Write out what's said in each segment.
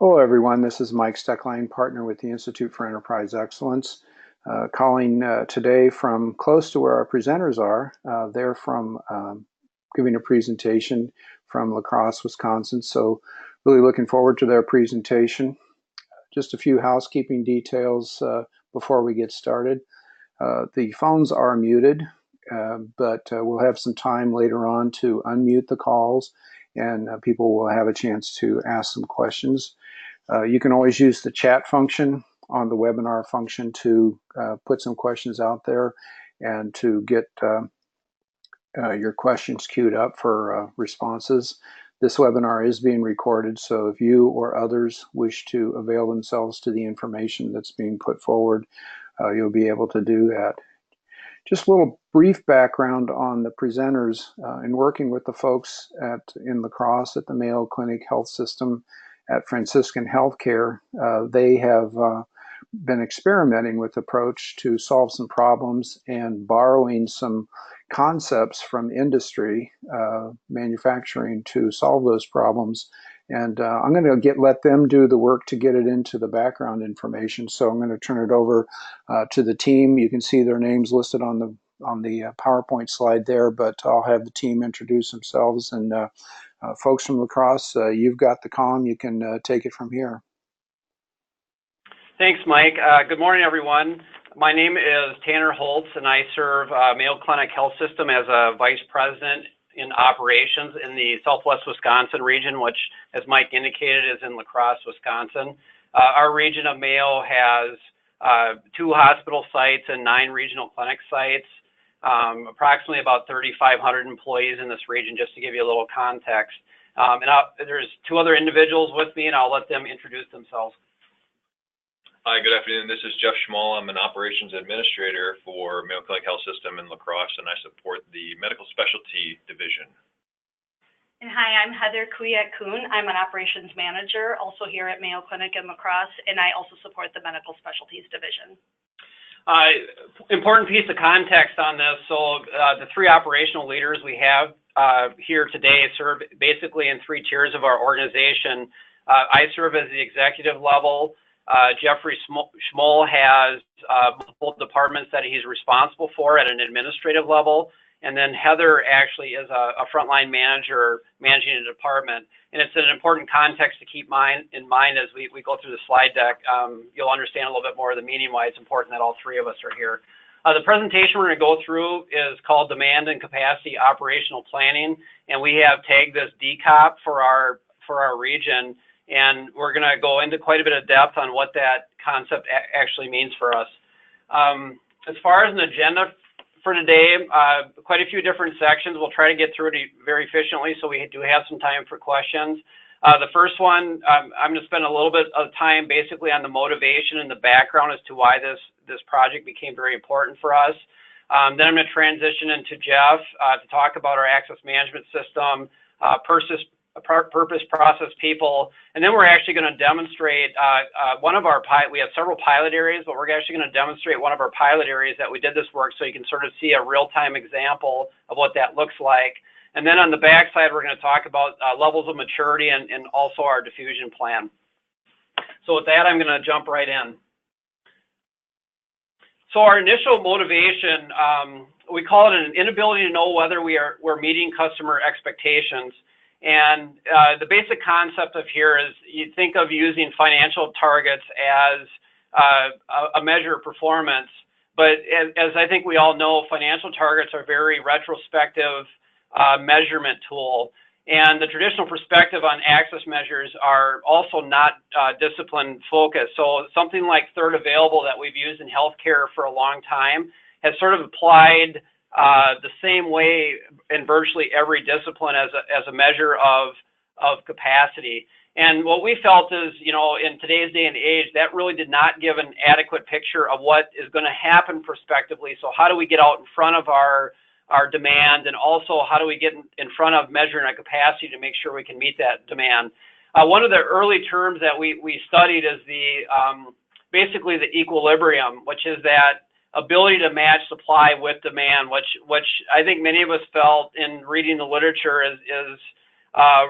Hello, everyone. This is Mike Steckline, partner with the Institute for Enterprise Excellence, calling today from close to where our presenters are. They're from giving a presentation from La Crosse, Wisconsin. So really looking forward to their presentation. Just a few housekeeping details before we get started. The phones are muted, but we'll have some time later on to unmute the calls, and people will have a chance to ask some questions. You can always use the chat function on the webinar function to put some questions out there and to get your questions queued up for responses. This webinar is being recorded, so if you or others wish to avail themselves to the information that's being put forward, you'll be able to do that. Just a little brief background on the presenters. In working with the folks in La Crosse at the Mayo Clinic Health System at Franciscan Healthcare, they have been experimenting with approach to solve some problems and borrowing some concepts from industry, manufacturing, to solve those problems. And I'm going to let them do the work to get it into the background information. So I'm going to turn it over to the team. You can see their names listed on the PowerPoint slide there, but I'll have the team introduce themselves. And folks from La Crosse, you've got the comm. You can take it from here. Thanks, Mike. Good morning, everyone. My name is Tanner Holtz, and I serve Mayo Clinic Health System as a Vice President in operations in the Southwest Wisconsin region, which, as Mike indicated, is in La Crosse, Wisconsin. Our region of Mayo has 2 hospital sites and 9 regional clinic sites, approximately about 3,500 employees in this region, just to give you a little context. There's 2 other individuals with me, and I'll let them introduce themselves. Hi, good afternoon. This is Jeff Schmall. I'm an operations administrator for Mayo Clinic Health System in La Crosse, and I support the medical specialty division. And hi, I'm Heather Kuyat-Kuhn. I'm an operations manager also here at Mayo Clinic in La Crosse, and I also support the medical specialties division. Important piece of context on this. So the 3 operational leaders we have here today serve basically in 3 tiers of our organization. I serve as the executive level. Jeffrey Schmoll has multiple departments that he's responsible for at an administrative level. And then Heather actually is a frontline manager managing a department. And it's an important context to keep in mind as we go through the slide deck. You'll understand a little bit more of the meaning why it's important that all 3 of us are here. The presentation we're going to go through is called Demand and Capacity Operational Planning. And we have tagged this DCOP for our region. And we're going to go into quite a bit of depth on what that concept actually means for us. As far as an agenda for today, quite a few different sections. We'll try to get through it very efficiently, so we do have some time for questions. The first one, I'm going to spend a little bit of time basically on the motivation and the background as to why this project became very important for us. Then I'm going to transition into Jeff to talk about our access management system, purpose, process, people, and then we're actually going to demonstrate one of our we have several pilot areas, but we're actually going to demonstrate one of our pilot areas that we did this work, so you can sort of see a real-time example of what that looks like. And then on the back side, we're going to talk about levels of maturity and also our diffusion plan. So with that, I'm going to jump right in. So our initial motivation, we call it an inability to know whether we're meeting customer expectations. And the basic concept of here is you think of using financial targets as a measure of performance. But as I think we all know, financial targets are very retrospective measurement tool. And the traditional perspective on access measures are also not discipline focused. So something like third available that we've used in healthcare for a long time has sort of applied the same way in virtually every discipline as a measure of capacity. And what we felt is, in today's day and age, that really did not give an adequate picture of what is going to happen prospectively. So how do we get out in front of our demand, and also how do we get in front of measuring our capacity to make sure we can meet that demand? One of the early terms that we studied is basically the equilibrium, which is that ability to match supply with demand, which I think many of us felt in reading the literature is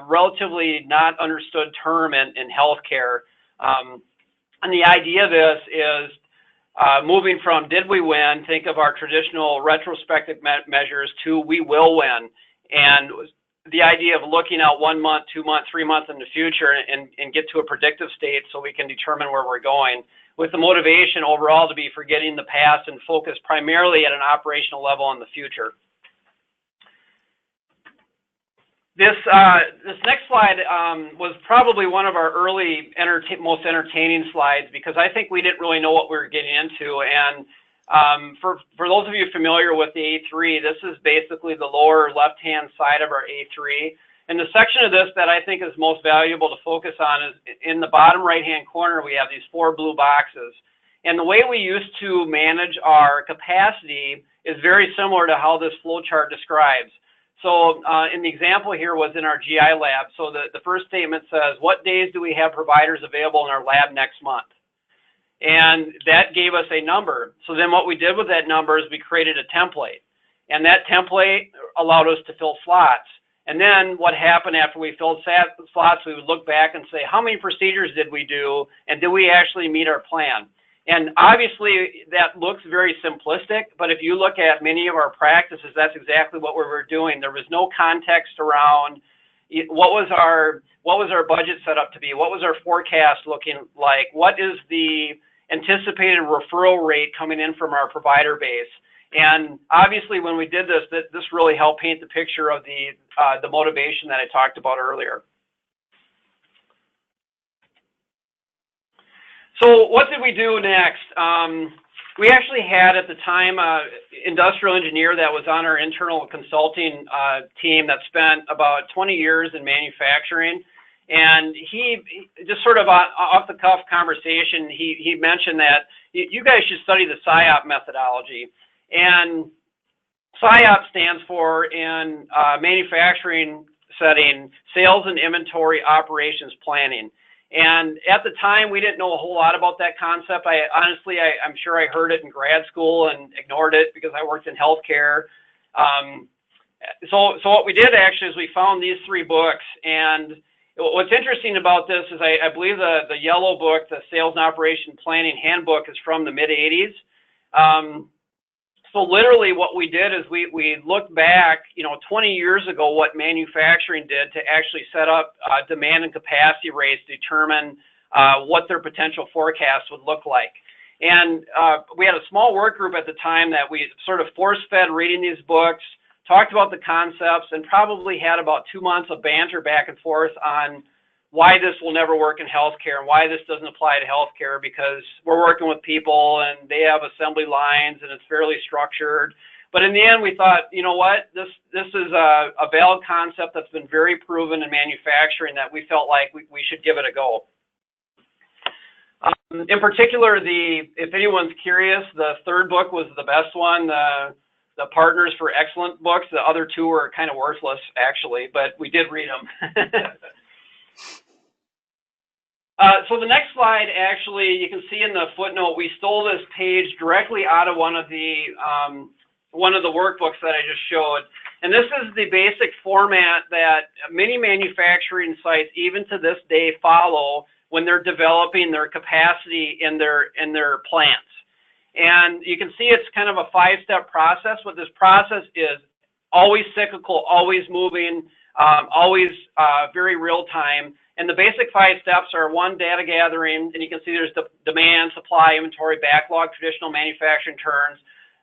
relatively not understood term in healthcare. And the idea of this is moving from did we win, think of our traditional retrospective measures, to we will win. And the idea of looking out 1 month, 2 months, 3 months in the future and get to a predictive state so we can determine where we're going, with the motivation overall to be forgetting the past and focus primarily at an operational level on the future. This next slide was probably one of our early most entertaining slides, because I think we didn't really know what we were getting into. And for those of you familiar with the A3, this is basically the lower left-hand side of our A3. And the section of this that I think is most valuable to focus on is in the bottom right-hand corner. We have these 4 blue boxes. And the way we used to manage our capacity is very similar to how this flow chart describes. So in the example here was in our GI lab. So the first statement says, what days do we have providers available in our lab next month? And that gave us a number. So then what we did with that number is we created a template. And that template allowed us to fill slots. And then what happened after we filled slots, we would look back and say, how many procedures did we do? And did we actually meet our plan? And obviously that looks very simplistic, but if you look at many of our practices, that's exactly what we were doing. There was no context around what was our budget set up to be, what was our forecast looking like, what is the anticipated referral rate coming in from our provider base. And obviously when we did this, this really helped paint the picture of the motivation that I talked about earlier. So what did we do next? We actually had at the time an industrial engineer that was on our internal consulting team that spent about 20 years in manufacturing. And he just sort of off the cuff conversation, he mentioned that you guys should study the SIOP methodology. And SIOP stands for, in manufacturing setting, Sales and Inventory Operations Planning. And at the time, we didn't know a whole lot about that concept. I'm sure I heard it in grad school and ignored it because I worked in healthcare. So what we did actually is we found these 3 books. And what's interesting about this is I believe the yellow book, the Sales and Operation Planning Handbook, is from the mid-'80s. So literally what we did is we looked back, 20 years ago, what manufacturing did to actually set up demand and capacity rates to determine what their potential forecasts would look like. And we had a small work group at the time that we sort of force-fed reading these books, talked about the concepts, and probably had about 2 months of banter back and forth on why this will never work in healthcare and why this doesn't apply to healthcare, because we're working with people and they have assembly lines and it's fairly structured. But in the end, we thought, you know what, this is a valid concept that's been very proven in manufacturing that we felt like we should give it a go. In particular, if anyone's curious, the 3rd book was the best one, the Partners for Excellent books. The other 2 were kind of worthless, actually, but we did read them. So the next slide, actually, you can see in the footnote, we stole this page directly out of one of the workbooks that I just showed. And this is the basic format that many manufacturing sites, even to this day, follow when they're developing their capacity in their plants. And you can see it's kind of a 5-step process. What this process is: always cyclical, always moving, always very real time. And the basic 5 steps are: 1, data gathering, and you can see there's the demand, supply, inventory, backlog, traditional manufacturing turns.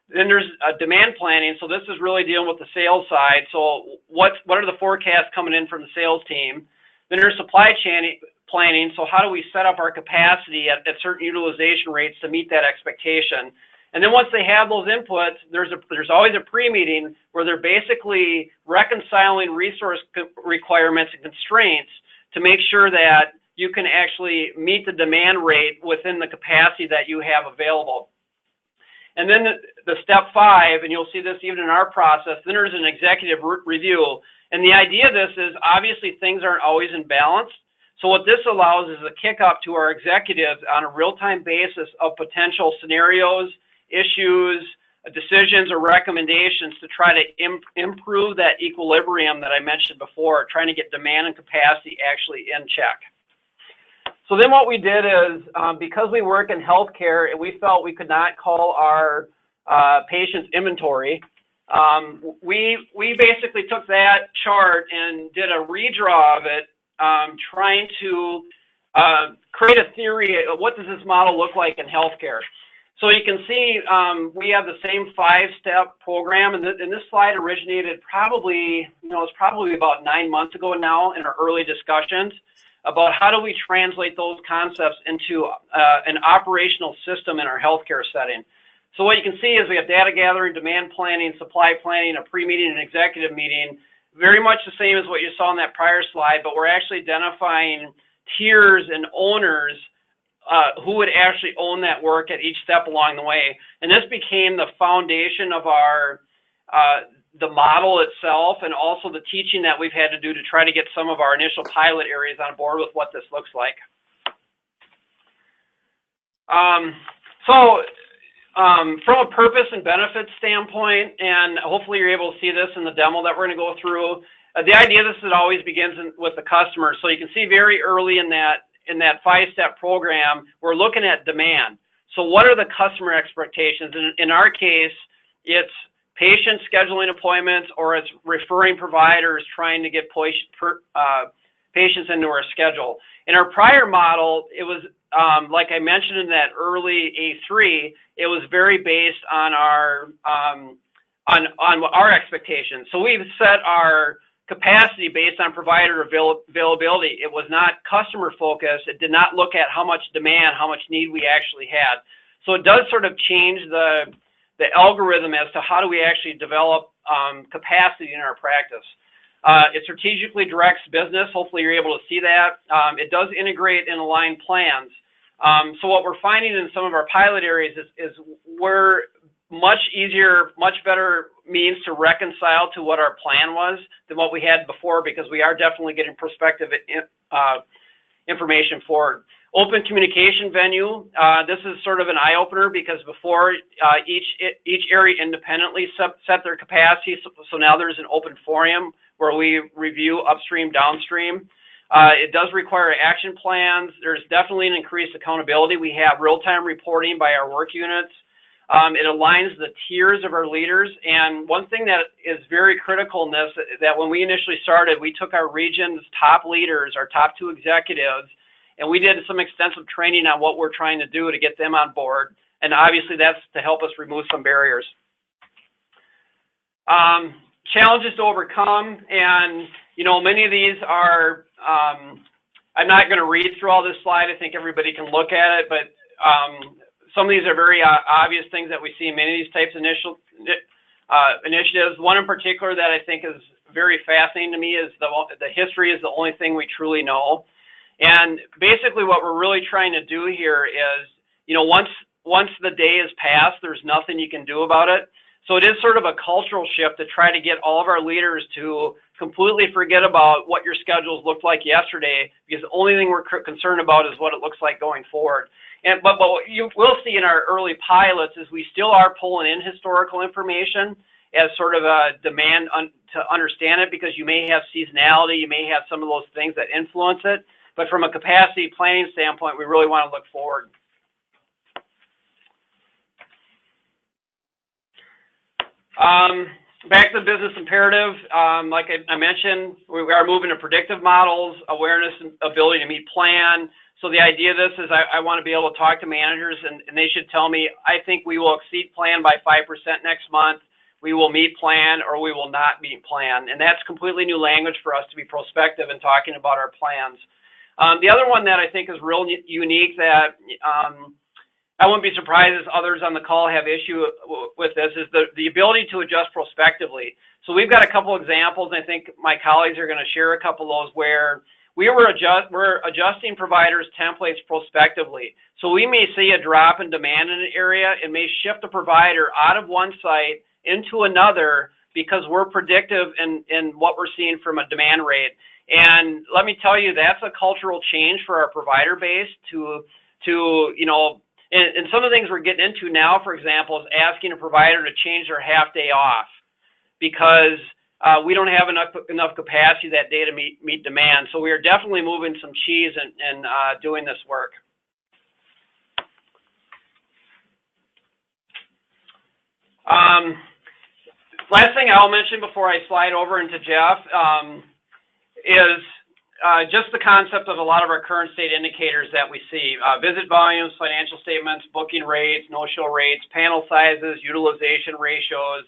Then there's demand planning. So this is really dealing with the sales side. So what are the forecasts coming in from the sales team? Then there's supply chain planning. So how do we set up our capacity at certain utilization rates to meet that expectation? And then once they have those inputs, there's always a pre-meeting where they're basically reconciling resource requirements and constraints to make sure that you can actually meet the demand rate within the capacity that you have available. And then the step 5, and you'll see this even in our process, then there's an executive review. And the idea of this is, obviously things aren't always in balance. So what this allows is a kick up to our executives on a real-time basis of potential scenarios, issues, decisions or recommendations to try to improve that equilibrium that I mentioned before, trying to get demand and capacity actually in check. So then what we did is, because we work in healthcare and we felt we could not call our patients inventory, we basically took that chart and did a redraw of it, trying to create a theory of what does this model look like in healthcare. So you can see we have the same 5-step program, and this slide originated probably, it's probably about 9 months ago now in our early discussions about how do we translate those concepts into an operational system in our healthcare setting. So what you can see is we have data gathering, demand planning, supply planning, a pre-meeting and executive meeting, very much the same as what you saw in that prior slide, but we're actually identifying tiers and owners who would actually own that work at each step along the way. And this became the foundation of our the model itself, and also the teaching that we've had to do to try to get some of our initial pilot areas on board with what this looks like. From a purpose and benefits standpoint, and hopefully you're able to see this in the demo that we're going to go through, the idea this it always begins with the customer. So you can see very early in that 5-step program, we're looking at demand. So what are the customer expectations? In our case, it's patient scheduling appointments, or it's referring providers trying to get patients into our schedule. In our prior model, it was, like I mentioned in that early A3, it was very based on our expectations. So we've set our capacity based on provider availability. It was not customer focused. It did not look at how much demand, how much need we actually had. So it does sort of change the algorithm as to how do we actually develop capacity in our practice. It strategically directs business. Hopefully you're able to see that. It does integrate and align plans. So what we're finding in some of our pilot areas is we're much easier, much better means to reconcile to what our plan was than what we had before, because we are definitely getting prospective information forward. Open communication venue. This is sort of an eye-opener, because before each area independently set their capacity, so now there's an open forum where we review upstream, downstream. It does require action plans. There's definitely an increased accountability. We have real-time reporting by our work units. It aligns the tiers of our leaders. And one thing that is very critical in this, that when we initially started, we took our region's top leaders, our top 2 executives, and we did some extensive training on what we're trying to do to get them on board. And obviously that's to help us remove some barriers. Challenges to overcome, and many of these are, I'm not going to read through all this slide. I think everybody can look at it, but some of these are very obvious things that we see in many of these types of initiatives. One in particular that I think is very fascinating to me is the history is the only thing we truly know. And basically what we're really trying to do here is, once the day is passed, there's nothing you can do about it. So it is sort of a cultural shift to try to get all of our leaders to completely forget about what your schedules looked like yesterday, because the only thing we're concerned about is what it looks like going forward. But what you will see in our early pilots is we still are pulling in historical information as sort of a demand to understand it, because you may have seasonality, you may have some of those things that influence it. But from a capacity planning standpoint, we really want to look forward. Back to the business imperative, like I mentioned, we are moving to predictive models, awareness, and ability to meet plan. So the idea of this is I want to be able to talk to managers, and they should tell me, I think we will exceed plan by 5% next month, we will meet plan, or we will not meet plan. And that's completely new language for us to be prospective in talking about our plans. The other one that I think is real unique that I wouldn't be surprised if others on the call have issue with this, is the ability to adjust prospectively. So we've got a couple examples, and I think my colleagues are going to share a couple of those where we're adjusting providers' templates prospectively. So we may see a drop in demand in an area and may shift a provider out of one site into another because we're predictive in what we're seeing from a demand rate. And let me tell you, that's a cultural change for our provider base to And some of the things we're getting into now, for example, is asking a provider to change their half day off because we don't have enough capacity that day to meet demand. So we are definitely moving some cheese and doing this work. Last thing I'll mention before I slide over into Jeff is just the concept of a lot of our current state indicators that we see. Visit volumes, financial statements, booking rates, no-show rates, panel sizes, utilization ratios.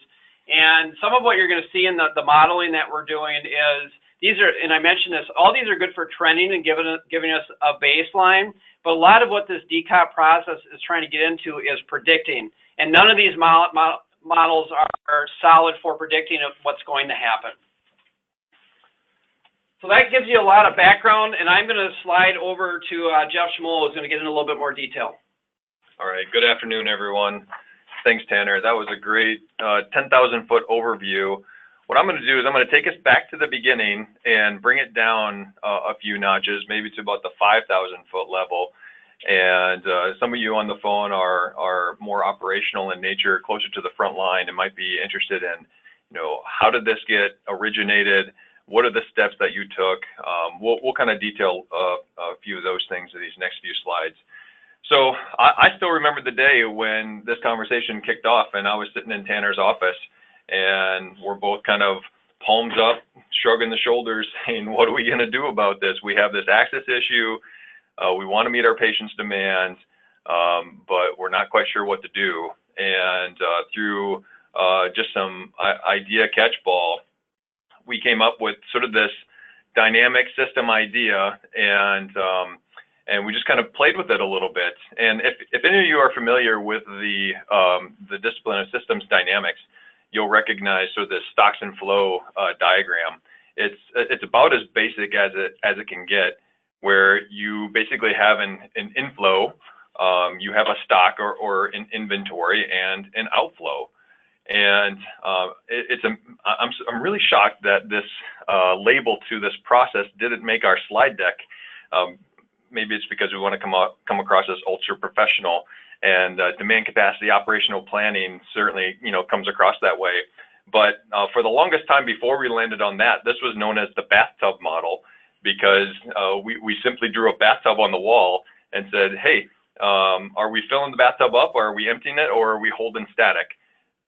And some of what you're going to see in the modeling that we're doing is, these are, and I mentioned this, all these are good for trending and giving us a baseline, but a lot of what this DCOP process is trying to get into is predicting. And none of these models are solid for predicting of what's going to happen. So that gives you a lot of background, and I'm going to slide over to Jeff Schmoll, who's going to get into a little bit more detail. All right, good afternoon, everyone. Thanks, Tanner. That was a great 10,000-foot overview. What I'm going to do is I'm going to take us back to the beginning and bring it down a few notches, maybe to about the 5,000-foot level. And some of you on the phone are more operational in nature, closer to the front line, and might be interested in, how did this get originated? What are the steps that you took? We'll kind of detail a few of those things in these next few slides. So I still remember the day when this conversation kicked off and I was sitting in Tanner's office and we're both kind of palms up, shrugging the shoulders, saying, what are we going to do about this? We have this access issue. We want to meet our patients' demands, but we're not quite sure what to do. And through just some idea catchball, we came up with sort of this dynamic system idea, and we just kind of played with it a little bit. And if any of you are familiar with the discipline of systems dynamics, you'll recognize sort of this stocks and flow diagram. It's about as basic as it can get, where you basically have an inflow, you have a stock or an inventory, and an outflow. And I'm really shocked that this label to this process didn't make our slide deck. Maybe it's because we want to come across as ultra professional, and demand capacity operational planning certainly comes across that way. But for the longest time before we landed on that, this was known as the bathtub model, because we simply drew a bathtub on the wall and said, hey, are we filling the bathtub up, or are we emptying it, or are we holding static?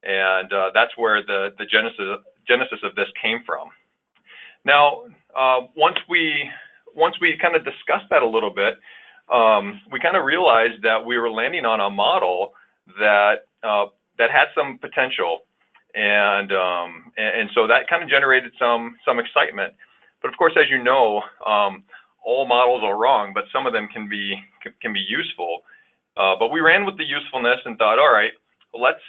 And that's where the genesis of this came from. Now, once we kind of discussed that a little bit, we kind of realized that we were landing on a model that had some potential, and so that kind of generated some excitement. But of course, as you know, all models are wrong, but some of them can be useful. But we ran with the usefulness and thought, all right, let's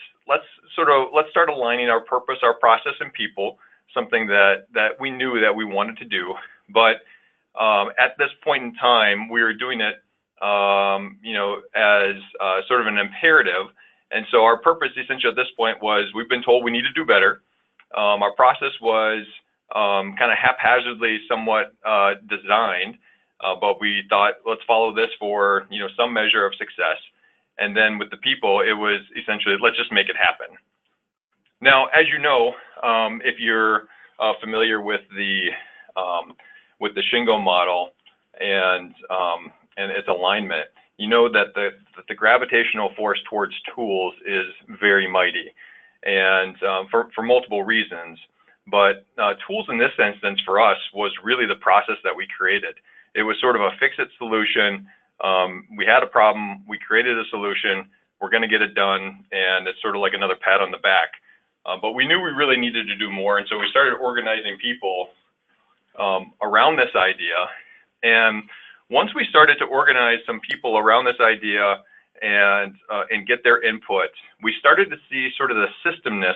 start aligning our purpose, our process, and people, something that we knew that we wanted to do. But at this point in time, we were doing it, as sort of an imperative. And so our purpose, essentially, at this point was, we've been told we need to do better. Our process was kind of haphazardly somewhat designed, but we thought, let's follow this for some measure of success. And then with the people, it was essentially, let's just make it happen. Now, as you know, if you're familiar with the Shingo model and its alignment, you know that the gravitational force towards tools is very mighty, and for multiple reasons. But tools in this instance for us was really the process that we created. It was sort of a fix-it solution. We had a problem, we created a solution, we're going to get it done, and it's sort of like another pat on the back. But we knew we really needed to do more, and so we started organizing people around this idea. And once we started to organize some people around this idea and get their input, we started to see sort of the systemness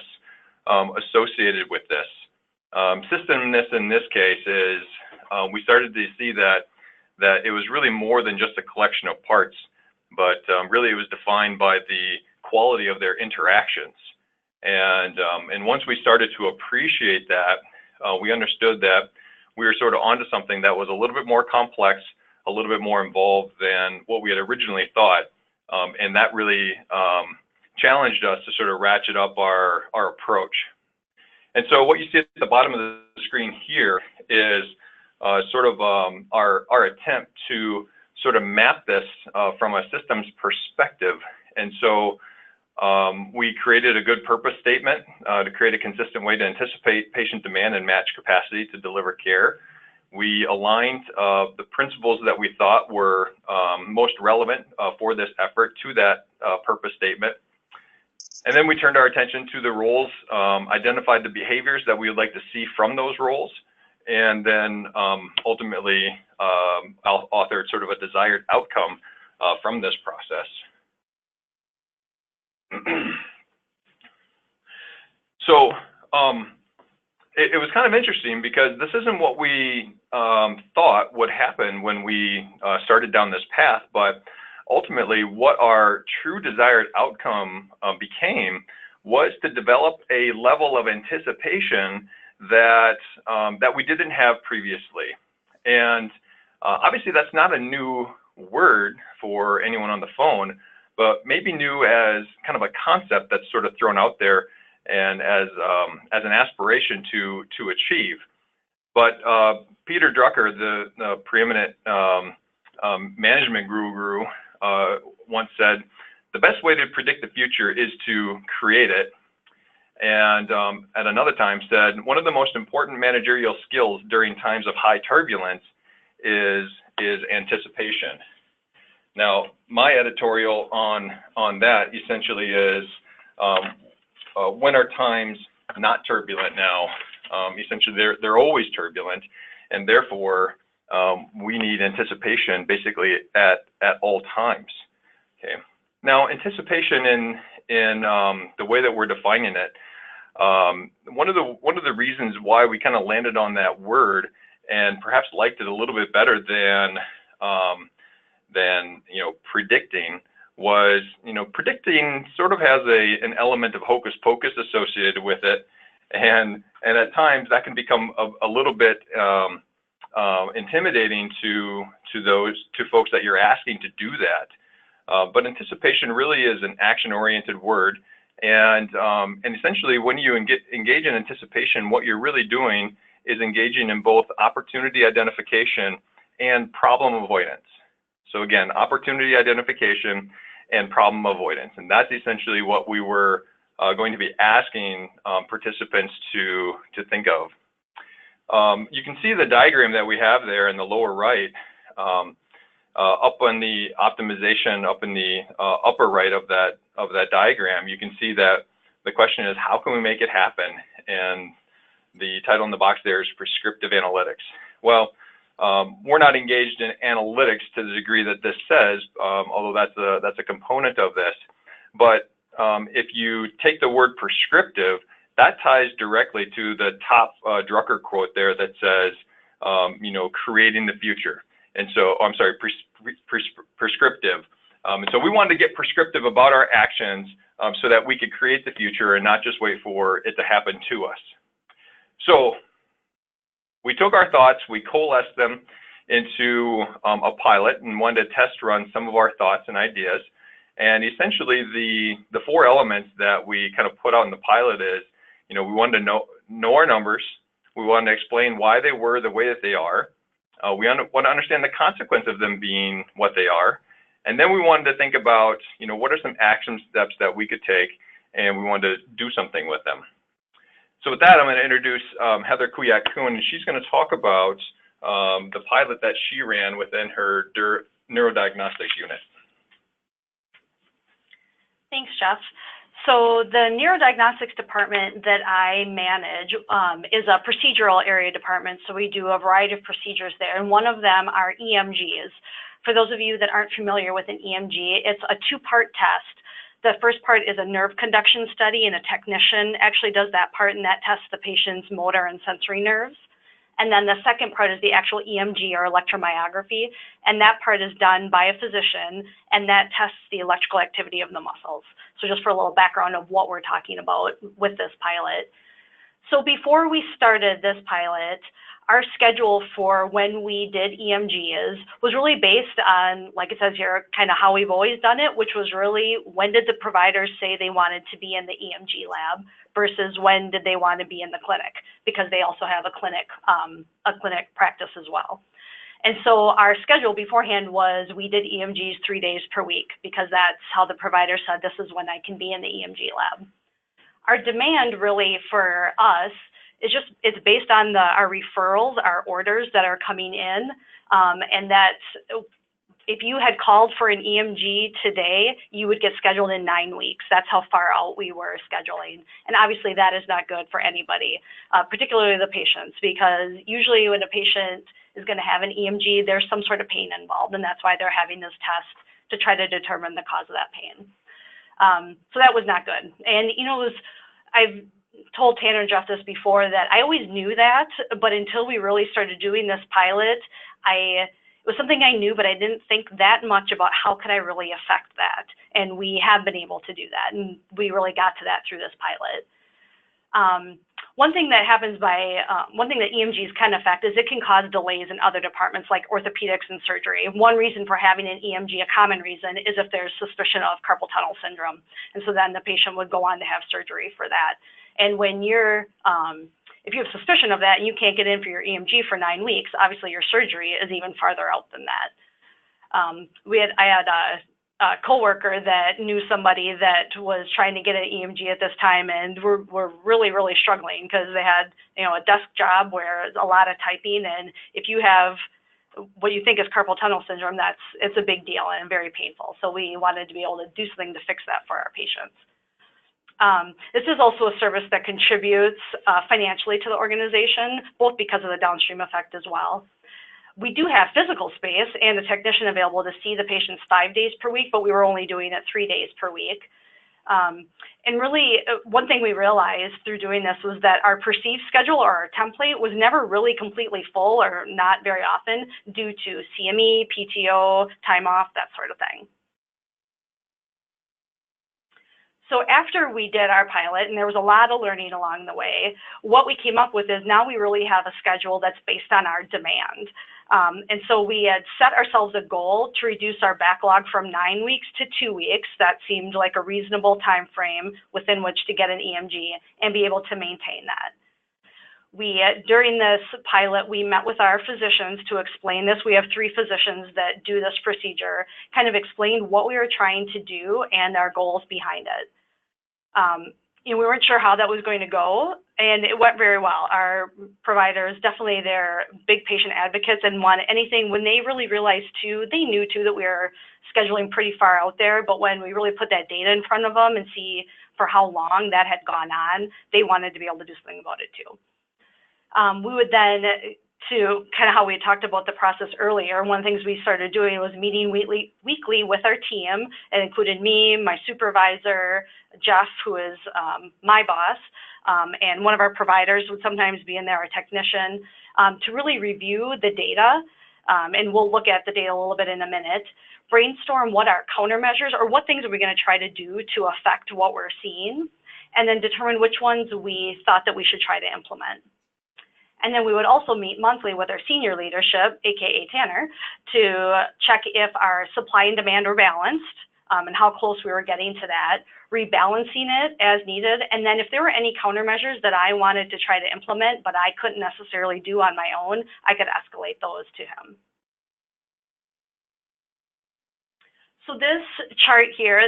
associated with this. Systemness in this case is we started to see that it was really more than just a collection of parts, but really it was defined by the quality of their interactions. And once we started to appreciate that, we understood that we were sort of onto something that was a little bit more complex, a little bit more involved than what we had originally thought. And that really challenged us to sort of ratchet up our approach. And so what you see at the bottom of the screen here is sort of our attempt to sort of map this from a systems perspective. And so we created a good purpose statement to create a consistent way to anticipate patient demand and match capacity to deliver care. We aligned the principles that we thought were most relevant for this effort to that purpose statement. And then we turned our attention to the roles, identified the behaviors that we would like to see from those roles, and then ultimately authored sort of a desired outcome from this process. So it was kind of interesting because this isn't what we thought would happen when we started down this path, but ultimately what our true desired outcome became was to develop a level of anticipation that that we didn't have previously. And obviously that's not a new word for anyone on the phone, but maybe new as kind of a concept that's sort of thrown out there and as an aspiration to achieve. But Peter Drucker, the preeminent management guru, once said, the best way to predict the future is to create it. And at another time said, one of the most important managerial skills during times of high turbulence is anticipation. Now, my editorial on that essentially is, when are times not turbulent now? Essentially, they're always turbulent, and therefore we need anticipation basically at all times. Okay. Now, anticipation in the way that we're defining it, one of the reasons why we kind of landed on that word and perhaps liked it a little bit better than predicting was, predicting sort of has an element of hocus pocus associated with it, and at times that can become a little bit intimidating to folks that you're asking to do that. But anticipation really is an action-oriented word, and essentially when you engage in anticipation, what you're really doing is engaging in both opportunity identification and problem avoidance. So again, opportunity identification and problem avoidance, and that's essentially what we were going to be asking participants to think of. You can see the diagram that we have there in the lower right, up on the optimization, up in the upper right of that diagram. You can see that the question is, how can we make it happen? And the title in the box there is prescriptive analytics. Well, we're not engaged in analytics to the degree that this says, although that's a component of this. But if you take the word prescriptive, that ties directly to the top Drucker quote there that says, creating the future. And so, I'm sorry, prescriptive. And so we wanted to get prescriptive about our actions so that we could create the future and not just wait for it to happen to us. So we took our thoughts, we coalesced them into a pilot and wanted to test run some of our thoughts and ideas. And essentially the four elements that we kind of put out in the pilot is, we wanted to know our numbers. We wanted to explain why they were the way that they are. We want to understand the consequence of them being what they are. And then we wanted to think about, what are some action steps that we could take, and we wanted to do something with them. So with that, I'm going to introduce Heather Kuyak-Kuhn, and she's going to talk about the pilot that she ran within her neurodiagnostics unit. Thanks, Jeff. So the neurodiagnostics department that I manage is a procedural area department. So we do a variety of procedures there, and one of them are EMGs. For those of you that aren't familiar with an EMG, it's a two-part test. The first part is a nerve conduction study, and a technician actually does that part, and that tests the patient's motor and sensory nerves. And then the second part is the actual EMG, or electromyography, and that part is done by a physician, and that tests the electrical activity of the muscles. So just for a little background of what we're talking about with this pilot. So before we started this pilot, our schedule for when we did EMGs was really based on, like it says here, kind of how we've always done it, which was really when did the providers say they wanted to be in the EMG lab versus when did they want to be in the clinic, because they also have a clinic practice as well. And so our schedule beforehand was we did EMGs 3 days per week because that's how the provider said this is when I can be in the EMG lab. Our demand really for us is just, it's based on our referrals, our orders that are coming in, and that if you had called for an EMG today, you would get scheduled in 9 weeks. That's how far out we were scheduling. And obviously that is not good for anybody, particularly the patients, because usually when a patient is going to have an EMG, there's some sort of pain involved, and that's why they're having this test to try to determine the cause of that pain. So that was not good. And, you know, I've told Tanner and Jeff this before that I always knew that, but until we really started doing this pilot, it was something I knew, but I didn't think that much about how could I really affect that. And we have been able to do that, and we really got to that through this pilot. One thing that happens one thing that EMGs can affect is it can cause delays in other departments like orthopedics and surgery. One reason for having an EMG, a common reason, is if there's suspicion of carpal tunnel syndrome. And so then the patient would go on to have surgery for that. And when if you have suspicion of that and you can't get in for your EMG for 9 weeks, obviously your surgery is even farther out than that. I had a coworker that knew somebody that was trying to get an EMG at this time, and we're really, really struggling because they had, you know, a desk job where it's a lot of typing, and if you have what you think is carpal tunnel syndrome, it's a big deal and very painful. So we wanted to be able to do something to fix that for our patients. This is also a service that contributes financially to the organization, both because of the downstream effect as well. We do have physical space and a technician available to see the patients 5 days per week, but we were only doing it 3 days per week. And really, one thing we realized through doing this was that our perceived schedule or our template was never really completely full, or not very often, due to CME, PTO, time off, that sort of thing. So after we did our pilot, and there was a lot of learning along the way, what we came up with is now we really have a schedule that's based on our demand. And so we had set ourselves a goal to reduce our backlog from 9 weeks to 2 weeks. That seemed like a reasonable time frame within which to get an EMG and be able to maintain that. During this pilot, we met with our physicians to explain this. We have 3 physicians that do this procedure, kind of explained what we were trying to do and our goals behind it. We weren't sure how that was going to go, and it went very well. Our providers, definitely, they're big patient advocates and want anything. When they really realized too, they knew too that we were scheduling pretty far out there, but when we really put that data in front of them and see for how long that had gone on, they wanted to be able to do something about it too. We would then, to kind of how we had talked about the process earlier, one of the things we started doing was meeting weekly with our team. It included me, my supervisor, Jeff, who is my boss, and one of our providers would sometimes be in there, a technician, to really review the data, and we'll look at the data a little bit in a minute, brainstorm what our countermeasures or what things are we going to try to do to affect what we're seeing, and then determine which ones we thought that we should try to implement. And then we would also meet monthly with our senior leadership, AKA Tanner, to check if our supply and demand were balanced, and how close we were getting to that, rebalancing it as needed. And then if there were any countermeasures that I wanted to try to implement, but I couldn't necessarily do on my own, I could escalate those to him. So this chart here,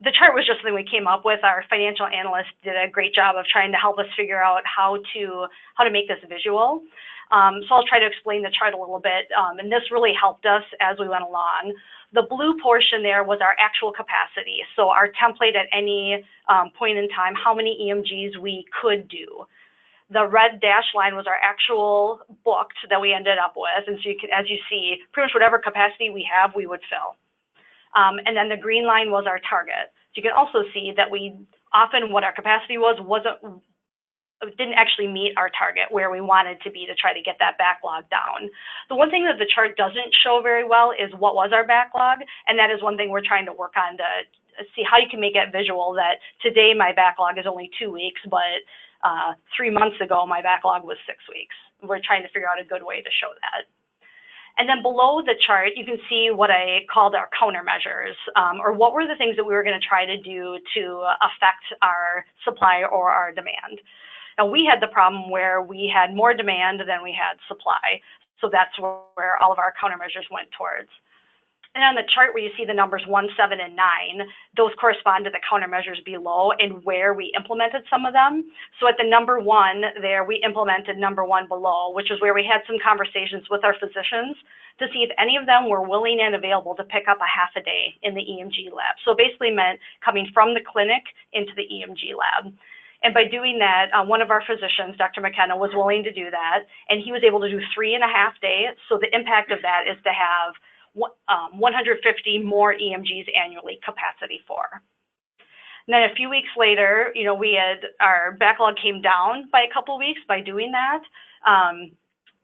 the chart was just something we came up with. Our financial analyst did a great job of trying to help us figure out how to make this visual. So I'll try to explain the chart a little bit, and this really helped us as we went along. The blue portion there was our actual capacity. So our template at any point in time, how many EMGs we could do. The red dashed line was our actual booked that we ended up with. And so you can, as you see, pretty much whatever capacity we have, we would fill. And then the green line was our target. So you can also see that we often, what our capacity was, didn't actually meet our target where we wanted to be to try to get that backlog down. The one thing that the chart doesn't show very well is what was our backlog, and that is one thing we're trying to work on to see how you can make it visual that today my backlog is only 2 weeks, but 3 months ago my backlog was 6 weeks. we're trying to figure out a good way to show that. And then below the chart, you can see what I called our countermeasures, or what were the things that we were going to try to do to affect our supply or our demand. Now, we had the problem where we had more demand than we had supply, so that's where all of our countermeasures went towards. And on the chart where you see the numbers 1, 7, and 9, those correspond to the countermeasures below and where we implemented some of them. So at the number 1 there, we implemented number 1 below, which is where we had some conversations with our physicians to see if any of them were willing and available to pick up a half a day in the EMG lab. So it basically meant coming from the clinic into the EMG lab. And by doing that, one of our physicians, Dr. McKenna, was willing to do that, and he was able to do 3.5 days. So the impact of that is to have 150 more EMGs annually capacity for. And then a few weeks later, you know, our backlog came down by a couple of weeks by doing that.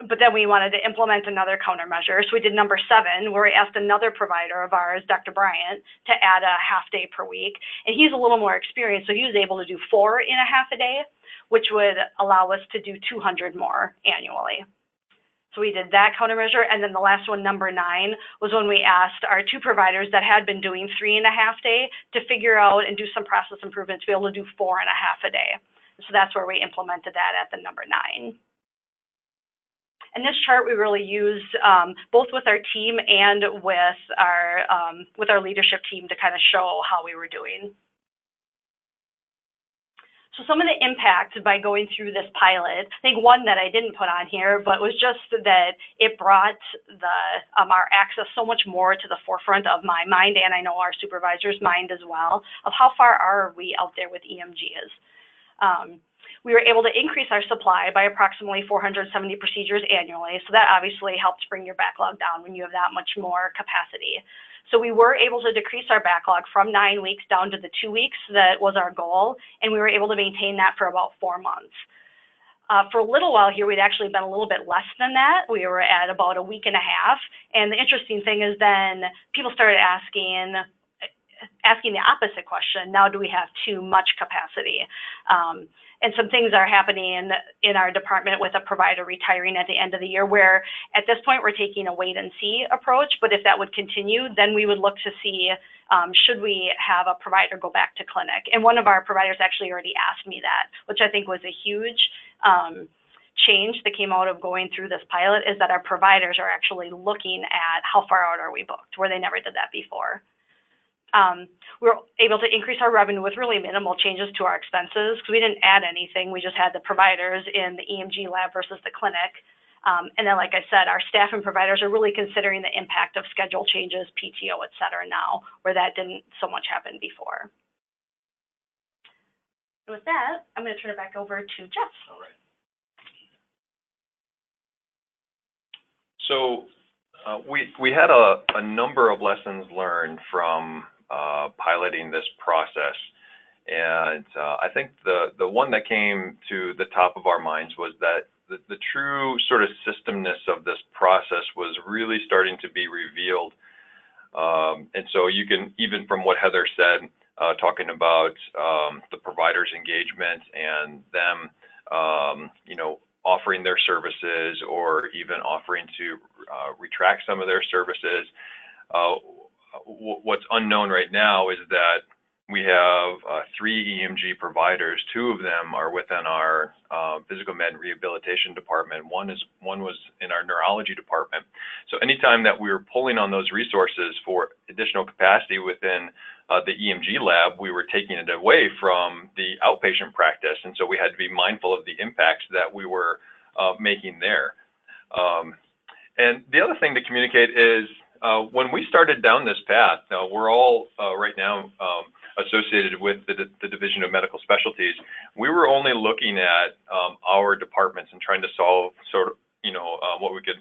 But then we wanted to implement another countermeasure. So we did number 7, where we asked another provider of ours, Dr. Bryant, to add a half day per week. And he's a little more experienced, so he was able to do 4.5 a day, which would allow us to do 200 more annually. So we did that countermeasure, and then the last one, number 9, was when we asked our 2 providers that had been doing 3.5 day to figure out and do some process improvement to be able to do 4.5 a day. So that's where we implemented that at the number 9. And this chart we really used both with our team and with our leadership team to kind of show how we were doing. So some of the impact by going through this pilot, I think one that I didn't put on here, but was just that it brought our access so much more to the forefront of my mind, and I know our supervisor's mind as well, of how far are we out there with EMGs. We were able to increase our supply by approximately 470 procedures annually, so that obviously helps bring your backlog down when you have that much more capacity. So we were able to decrease our backlog from 9 weeks down to the 2 weeks that was our goal, and we were able to maintain that for about 4 months. For a little while here, we'd actually been a little bit less than that. We were at about 1.5 weeks, and the interesting thing is then people started asking the opposite question, now do we have too much capacity? And some things are happening in our department with a provider retiring at the end of the year, where at this point we're taking a wait and see approach, but if that would continue, then we would look to see, should we have a provider go back to clinic? And one of our providers actually already asked me that, which I think was a huge change that came out of going through this pilot, is that our providers are actually looking at how far out are we booked, where they never did that before. We were able to increase our revenue with really minimal changes to our expenses because we didn't add anything. We just had the providers in the EMG lab versus the clinic. And then, like I said, our staff and providers are really considering the impact of schedule changes, PTO, et cetera, now, where that didn't so much happen before. And with that, I'm going to turn it back over to Jeff. All right. So we had a number of lessons learned from piloting this process, and I think the one that came to the top of our minds was that the true sort of systemness of this process was really starting to be revealed. And so you can, even from what Heather said, talking about the providers' engagement and them, you know, offering their services or even offering to retract some of their services. What's unknown right now is that we have 3 EMG providers. 2 of them are within our physical med and rehabilitation department. One was in our neurology department. So anytime that we were pulling on those resources for additional capacity within the EMG lab, we were taking it away from the outpatient practice. And so we had to be mindful of the impacts that we were making there. And the other thing to communicate is when we started down this path, we're all right now associated with the Division of Medical Specialties. We were only looking at our departments and trying to solve sort of, you know, what we could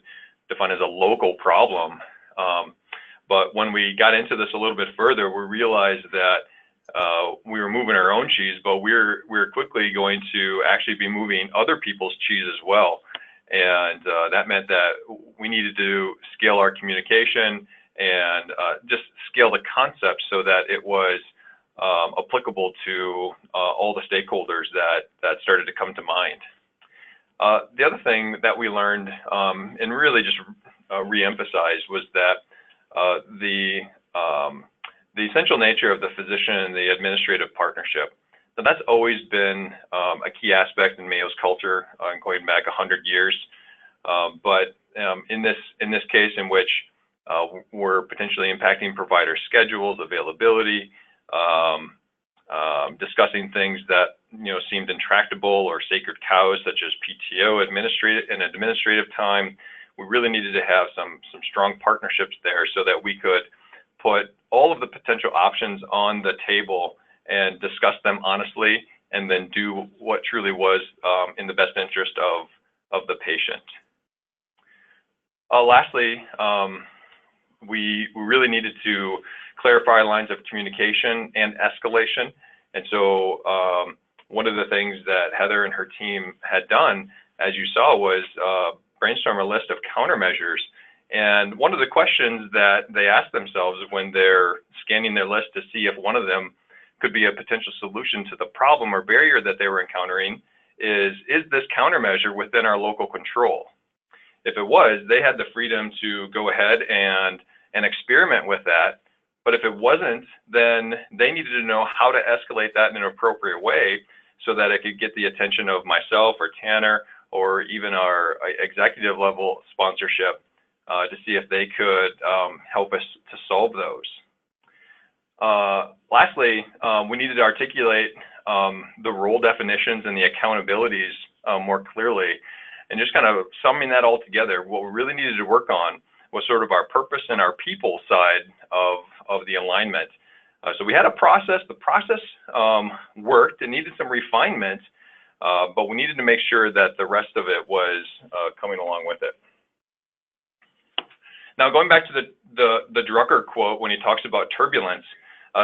define as a local problem. But when we got into this a little bit further, we realized that we were moving our own cheese, but we're quickly going to actually be moving other people's cheese as well. And that meant that we needed to scale our communication and just scale the concept so that it was applicable to all the stakeholders that started to come to mind. The other thing that we learned and really just re-emphasized was that the essential nature of the physician and the administrative partnership. Now, that's always been a key aspect in Mayo's culture, going back 100 years. But in this case, in which we're potentially impacting provider schedules, availability, discussing things that seemed intractable or sacred cows, such as PTO, administrative time, we really needed to have some strong partnerships there so that we could put all of the potential options on the table and discuss them honestly, and then do what truly was in the best interest of the patient. Lastly, we really needed to clarify lines of communication and escalation. And so one of the things that Heather and her team had done, as you saw, was brainstorm a list of countermeasures. And one of the questions that they ask themselves when they're scanning their list to see if one of them could be a potential solution to the problem or barrier that they were encountering is this countermeasure within our local control? If it was, they had the freedom to go ahead and experiment with that. But if it wasn't, then they needed to know how to escalate that in an appropriate way so that it could get the attention of myself or Tanner or even our executive level sponsorship to see if they could help us to solve those. Lastly, we needed to articulate the role definitions and the accountabilities more clearly. And just kind of summing that all together, what we really needed to work on was sort of our purpose and our people side of the alignment. So we had a process. The process worked. It needed some refinement, but we needed to make sure that the rest of it was coming along with it. Now, going back to the Drucker quote when he talks about turbulence,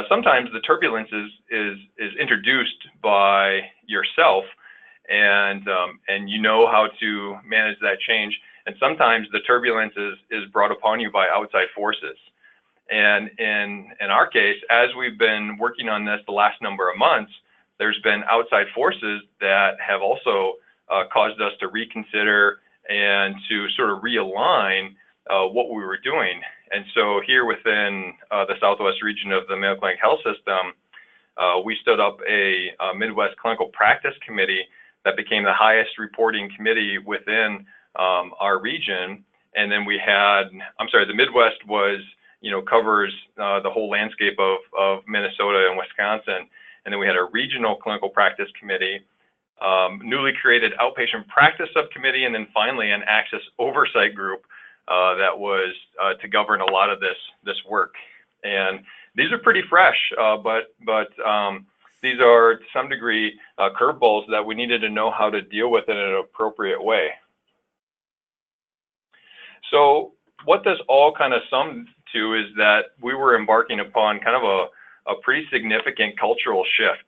sometimes the turbulence is introduced by yourself, and you know how to manage that change. And sometimes the turbulence is brought upon you by outside forces. And in our case, as we've been working on this the last number of months, there's been outside forces that have also caused us to reconsider and to sort of realign what we were doing. And so here within the Southwest region of the Mayo Clinic Health System, we stood up a Midwest Clinical Practice Committee that became the highest reporting committee within our region. And then we had, the Midwest was, covers the whole landscape of Minnesota and Wisconsin. And then we had a regional clinical practice committee, newly created outpatient practice subcommittee, and then finally an access oversight group that was to govern a lot of this work. And these are pretty fresh, but these are to some degree curveballs that we needed to know how to deal with in an appropriate way. So what this all kind of summed to is that we were embarking upon kind of a pretty significant cultural shift.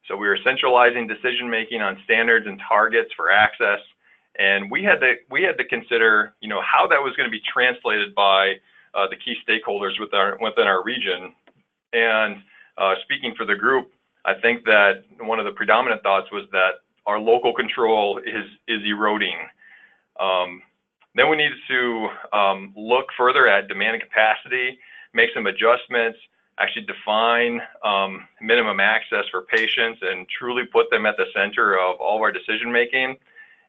So we were centralizing decision-making on standards and targets for access. And we had to consider, how that was going to be translated by the key stakeholders within our region. And speaking for the group, I think that one of the predominant thoughts was that our local control is eroding. Then we needed to look further at demand and capacity, make some adjustments, actually define minimum access for patients and truly put them at the center of all of our decision making.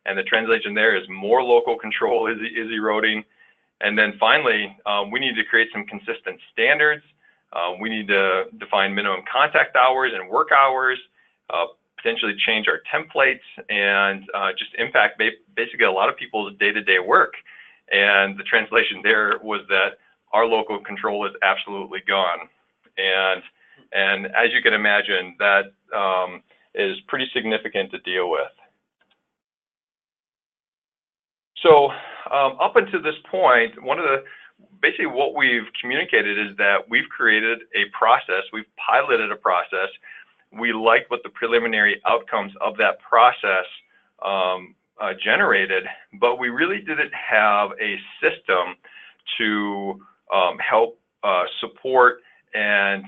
And the translation there is more local control is eroding. And then finally, we need to create some consistent standards. We need to define minimum contact hours and work hours, potentially change our templates, and just impact basically a lot of people's day-to-day work. And the translation there was that our local control is absolutely gone. And as you can imagine, that is pretty significant to deal with. So up until this point, basically what we've communicated is that we've created a process, we've piloted a process. We liked what the preliminary outcomes of that process generated, but we really didn't have a system to help support and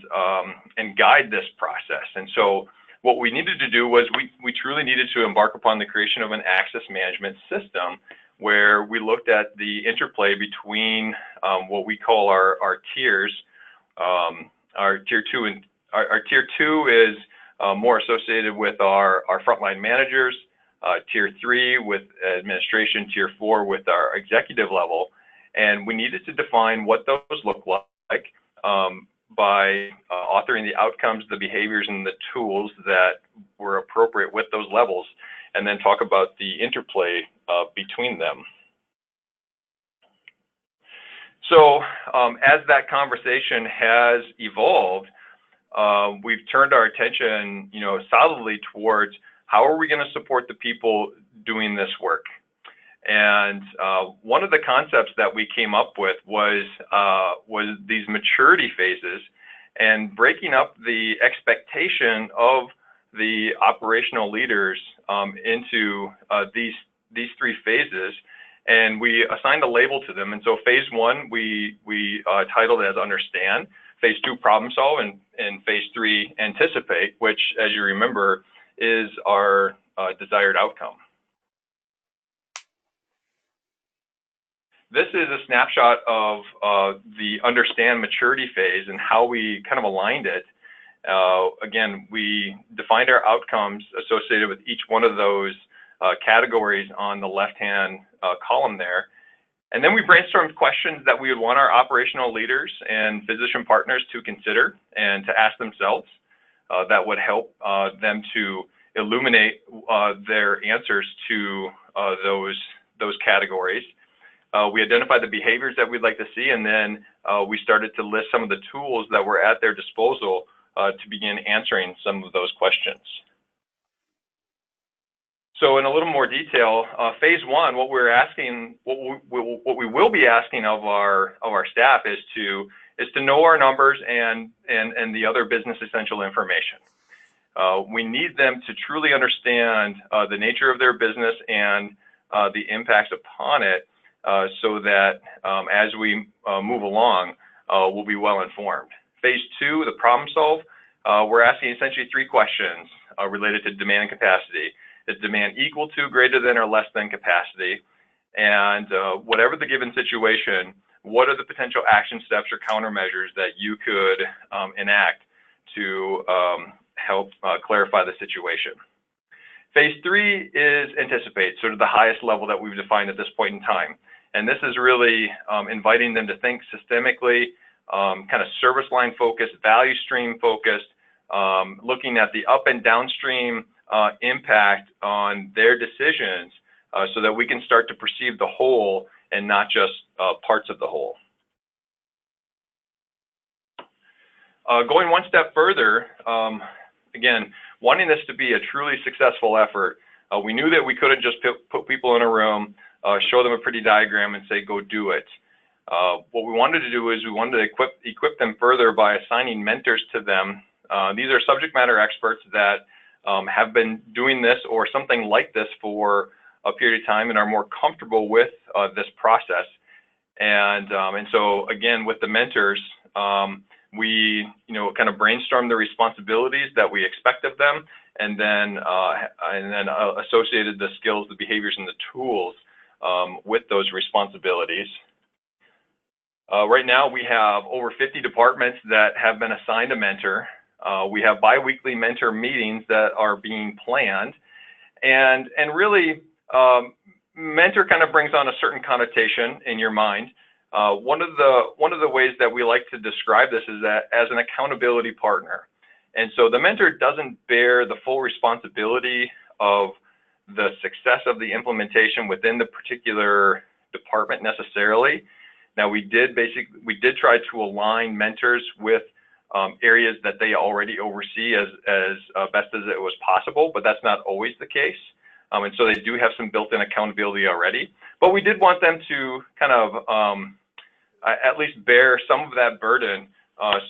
guide this process. And so what we needed to do was we truly needed to embark upon the creation of an access management system where we looked at the interplay between what we call our tiers. Our tier two and our tier two is more associated with our frontline managers, tier 3 with administration, tier 4 with our executive level, and we needed to define what those look like by authoring the outcomes, the behaviors, and the tools that were appropriate with those levels, and then talk about the interplay between them. So as that conversation has evolved, we've turned our attention, solidly towards how are we going to support the people doing this work. And one of the concepts that we came up with was these maturity phases, and breaking up the expectation of the operational leaders into these 3 phases, and we assigned a label to them. And so phase 1 we titled as understand, phase 2 problem solve, and phase 3 anticipate, which, as you remember, is our desired outcome. This is a snapshot of the understand maturity phase and how we kind of aligned it. Again, we defined our outcomes associated with each one of those categories on the left-hand column there. And then we brainstormed questions that we would want our operational leaders and physician partners to consider and to ask themselves that would help them to illuminate their answers to those categories. We identified the behaviors that we'd like to see, and then we started to list some of the tools that were at their disposal to begin answering some of those questions. So in a little more detail, phase 1, what we will be asking of our staff is to know our numbers and the other business essential information. We need them to truly understand the nature of their business and the impacts upon it, so that as we move along, we'll be well informed. Phase 2, the problem solve, we're asking essentially 3 questions related to demand and capacity. Is demand equal to, greater than, or less than capacity? And whatever the given situation, what are the potential action steps or countermeasures that you could enact to help clarify the situation? Phase 3 is anticipate, sort of the highest level that we've defined at this point in time. And this is really inviting them to think systemically, kind of service line focused, value stream focused, looking at the up and downstream impact on their decisions, so that we can start to perceive the whole and not just parts of the whole. Going one step further, again, wanting this to be a truly successful effort, we knew that we couldn't just put people in a room, show them a pretty diagram and say, go do it. What we wanted to do is we wanted to equip them further by assigning mentors to them. These are subject matter experts that have been doing this or something like this for a period of time and are more comfortable with this process. And so again, with the mentors, we kind of brainstorm the responsibilities that we expect of them, and then associated the skills, the behaviors, and the tools with those responsibilities. Right now, we have over 50 departments that have been assigned a mentor. We have bi-weekly mentor meetings that are being planned, and really, mentor kind of brings on a certain connotation in your mind. One of the ways that we like to describe this is that as an accountability partner. And so the mentor doesn't bear the full responsibility of the success of the implementation within the particular department necessarily. Now we did try to align mentors with areas that they already oversee as best as it was possible, but that's not always the case. And so they do have some built-in accountability already, but we did want them to kind of at least bear some of that burden,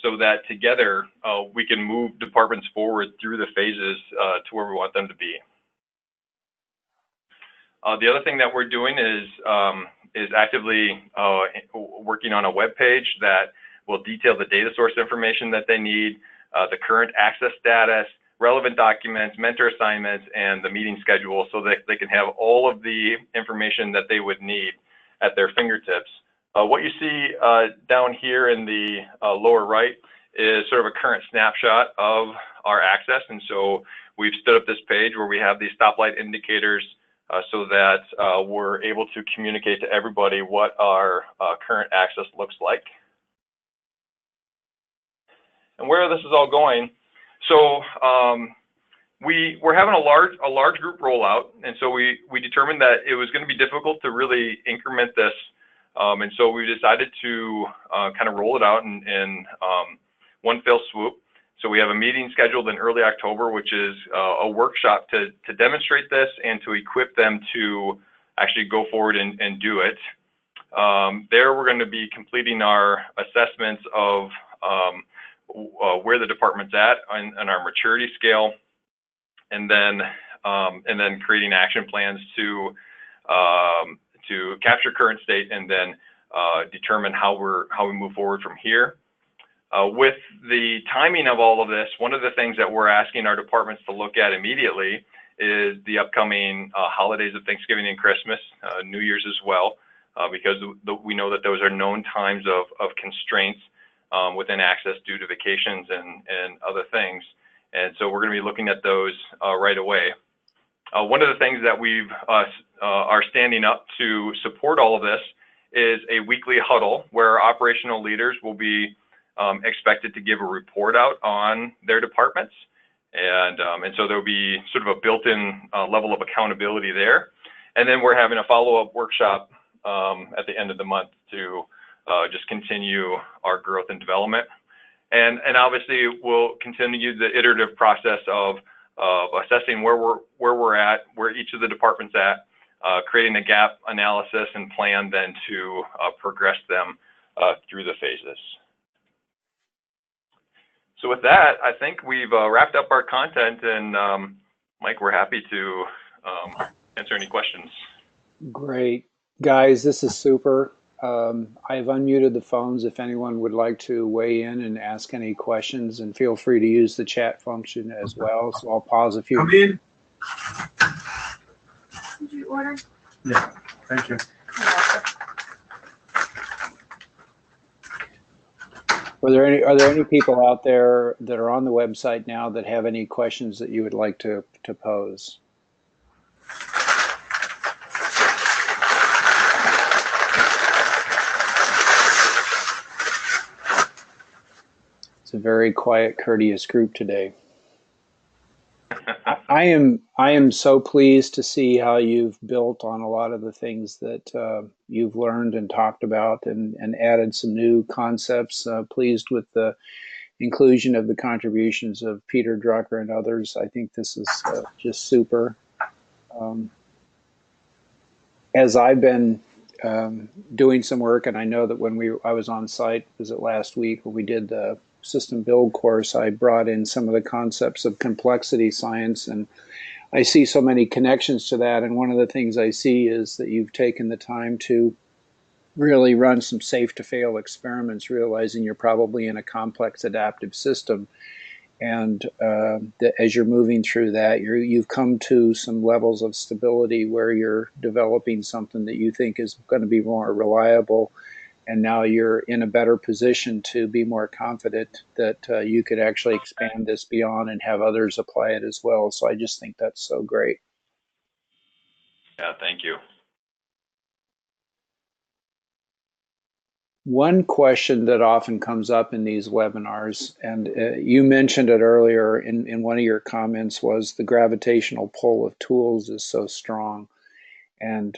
so that together we can move departments forward through the phases to where we want them to be. The other thing that we're doing is actively working on a web page that will detail the data source information that they need, the current access status, relevant documents, mentor assignments, and the meeting schedule so that they can have all of the information that they would need at their fingertips. What you see down here in the lower right is sort of a current snapshot of our access. And so we've stood up this page where we have these stoplight indicators so that we're able to communicate to everybody what our current access looks like. And where this is all going, so we're having a large group rollout, and so we determined that it was going to be difficult to really increment this, and so we decided to kind of roll it out in one fell swoop. So we have a meeting scheduled in early October, which is a workshop to demonstrate this and to equip them to actually go forward and do it. There we're going to be completing our assessments of where the department's at on our maturity scale, and then creating action plans to capture current state and then determine how we move forward from here. With the timing of all of this, one of the things that we're asking our departments to look at immediately is the upcoming holidays of Thanksgiving and Christmas, New Year's as well, because we know that those are known times of constraints within access due to vacations and other things. And so we're going to be looking at those right away. One of the things that we've are standing up to support all of this is a weekly huddle where our operational leaders will be expected to give a report out on their departments. And so there'll be sort of a built-in level of accountability there. And then we're having a follow-up workshop at the end of the month to just continue our growth and development. And obviously we'll continue the iterative process of assessing where we're at, where each of the departments at, creating a gap analysis and plan then to progress them through the phases. So with that, I think we've wrapped up our content, and Mike, we're happy to answer any questions. Great. Guys, this is super. I've unmuted the phones if anyone would like to weigh in and ask any questions, and feel free to use the chat function as well. So I'll pause a few. Come in. Did you order? Yeah, thank you. Are there any people out there that are on the website now that have any questions that you would like to pose? It's a very quiet, courteous group today. I am so pleased to see how you've built on a lot of the things that you've learned and talked about, and added some new concepts. Pleased with the inclusion of the contributions of Peter Drucker and others. I think this is just super. As I've been doing some work, and I know that when I was on site, was it last week when we did the system build course, I brought in some of the concepts of complexity science, and I see so many connections to that. And one of the things I see is that you've taken the time to really run some safe to fail experiments, realizing you're probably in a complex adaptive system. And as you're moving through that, you've come to some levels of stability where you're developing something that you think is going to be more reliable. And now you're in a better position to be more confident that you could actually expand this beyond and have others apply it as well. So I just think that's so great. Yeah, thank you. One question that often comes up in these webinars, and you mentioned it earlier in one of your comments, was the gravitational pull of tools is so strong. And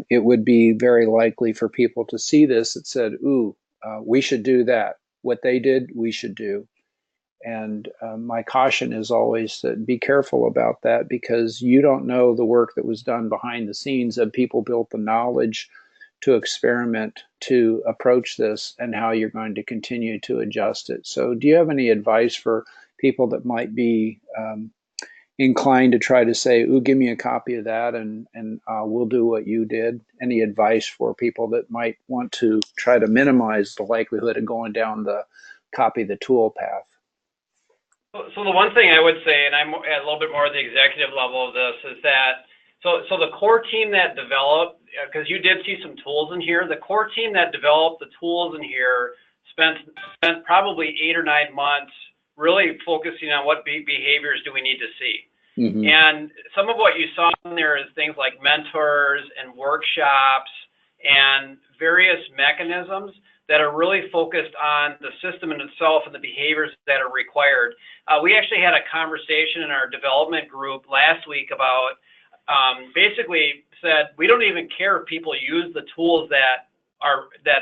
it would be very likely for people to see this that said, ooh, we should do that. What they did, we should do. And my caution is always to be careful about that, because you don't know the work that was done behind the scenes, of people built the knowledge to experiment, to approach this, and how you're going to continue to adjust it. So do you have any advice for people that might be inclined to try to say, ooh, give me a copy of that, and we'll do what you did? Any advice for people that might want to try to minimize the likelihood of going down the copy the tool path? So the one thing I would say, and I'm at a little bit more at the executive level of this, is that so the core team that developed, because you did see some tools in here, the core team that developed the tools in here spent probably 8 or 9 months really focusing on what behaviors do we need to see. Mm-hmm. And some of what you saw in there is things like mentors and workshops and various mechanisms that are really focused on the system in itself and the behaviors that are required. We actually had a conversation in our development group last week about basically said, we don't even care if people use the tools that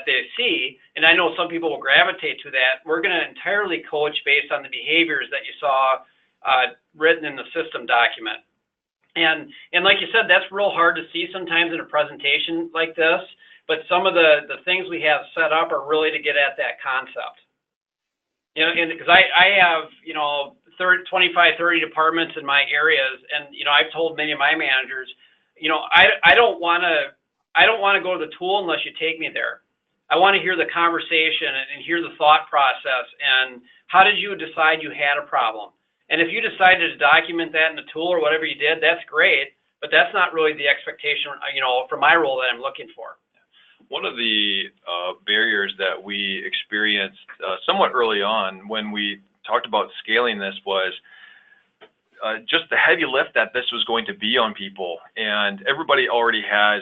they see, and I know some people will gravitate to that. We're going to entirely coach based on the behaviors that you saw written in the system document. And like you said, that's real hard to see sometimes in a presentation like this, but some of the things we have set up are really to get at that concept. You know, and because I have, 25, 30 departments in my areas, and, I've told many of my managers, I don't want to go to the tool unless you take me there. I want to hear the conversation and hear the thought process and how did you decide you had a problem? And if you decided to document that in the tool or whatever you did, that's great, but that's not really the expectation, for my role that I'm looking for. One of the barriers that we experienced somewhat early on when we talked about scaling this was just the heavy lift that this was going to be on people, and everybody already has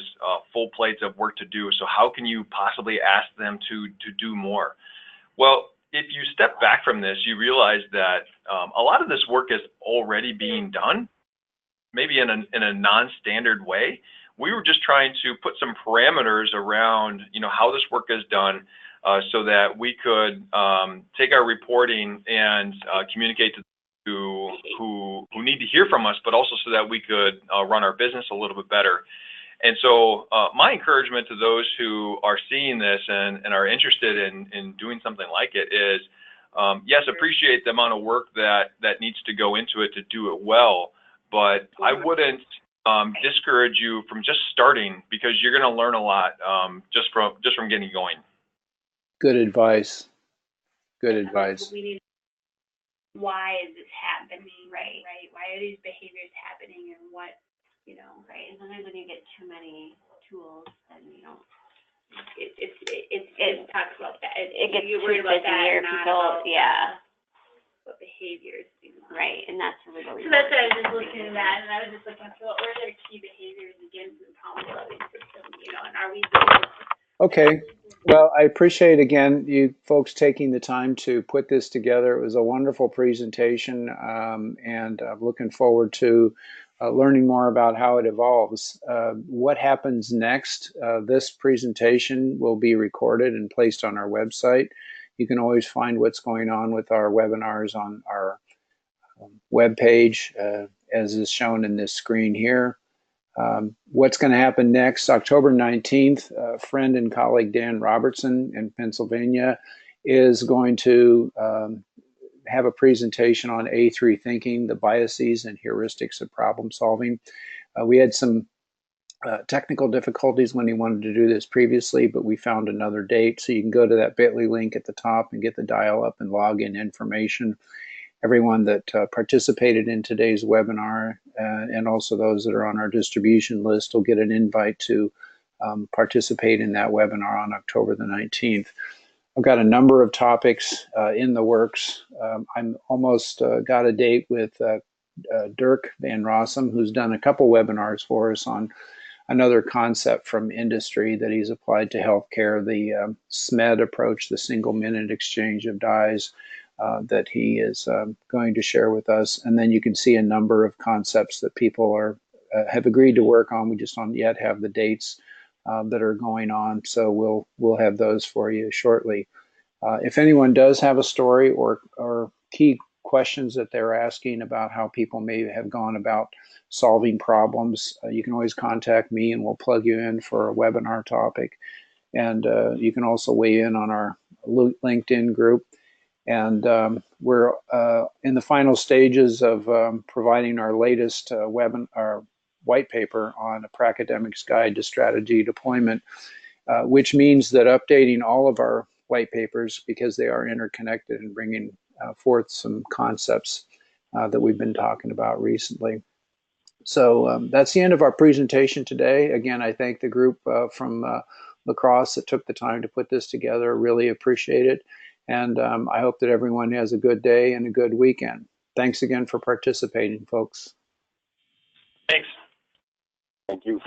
full plates of work to do. So how can you possibly ask them to do more? Well, if you step back from this, you realize that a lot of this work is already being done, maybe in a non-standard way. We were just trying to put some parameters around, how this work is done, so that we could take our reporting and communicate to who need to hear from us, but also so that we could run our business a little bit better. And so my encouragement to those who are seeing this and are interested in doing something like it is, yes, appreciate the amount of work that needs to go into it to do it well, but I wouldn't discourage you from just starting, because you're going to learn a lot just from getting going. Good advice. Good advice. Why is this happening? Right. Why are these behaviors happening, and what, right? And sometimes when you get too many tools, then it talks about that. It gets too busy here. People, what behaviors do. Right, and that's really what we. So that's what I was just looking at that, and I was just looking for what are their key behaviors against the problem-solving system, and are we doing? Okay. Well, I appreciate, again, you folks taking the time to put this together. It was a wonderful presentation, and I'm looking forward to learning more about how it evolves. What happens next? This presentation will be recorded and placed on our website. You can always find what's going on with our webinars on our webpage, as is shown in this screen here. What's going to happen next? October 19th, friend and colleague Dan Robertson in Pennsylvania is going to have a presentation on A3 thinking, the biases and heuristics of problem solving. We had some technical difficulties when he wanted to do this previously, but we found another date. So you can go to that bit.ly link at the top and get the dial-up and login information. Everyone that participated in today's webinar and also those that are on our distribution list will get an invite to participate in that webinar on October the 19th. I've got a number of topics in the works. I'm almost got a date with Dirk Van Rossum, who's done a couple webinars for us on another concept from industry that he's applied to healthcare, the SMED approach, the single minute exchange of dyes. That he is going to share with us, and then you can see a number of concepts that people are have agreed to work on. We just don't yet have the dates that are going on, so we'll have those for you shortly. If anyone does have a story or key questions that they're asking about how people may have gone about solving problems, you can always contact me, and we'll plug you in for a webinar topic. And you can also weigh in on our LinkedIn group. And we're in the final stages of providing our latest our white paper on a Pracademic's Guide to Strategy Deployment, which means that updating all of our white papers, because they are interconnected and bringing forth some concepts that we've been talking about recently. So that's the end of our presentation today. Again, I thank the group from La Crosse that took the time to put this together. Really appreciate it. And I hope that everyone has a good day and a good weekend. Thanks again for participating, folks. Thanks. Thank you.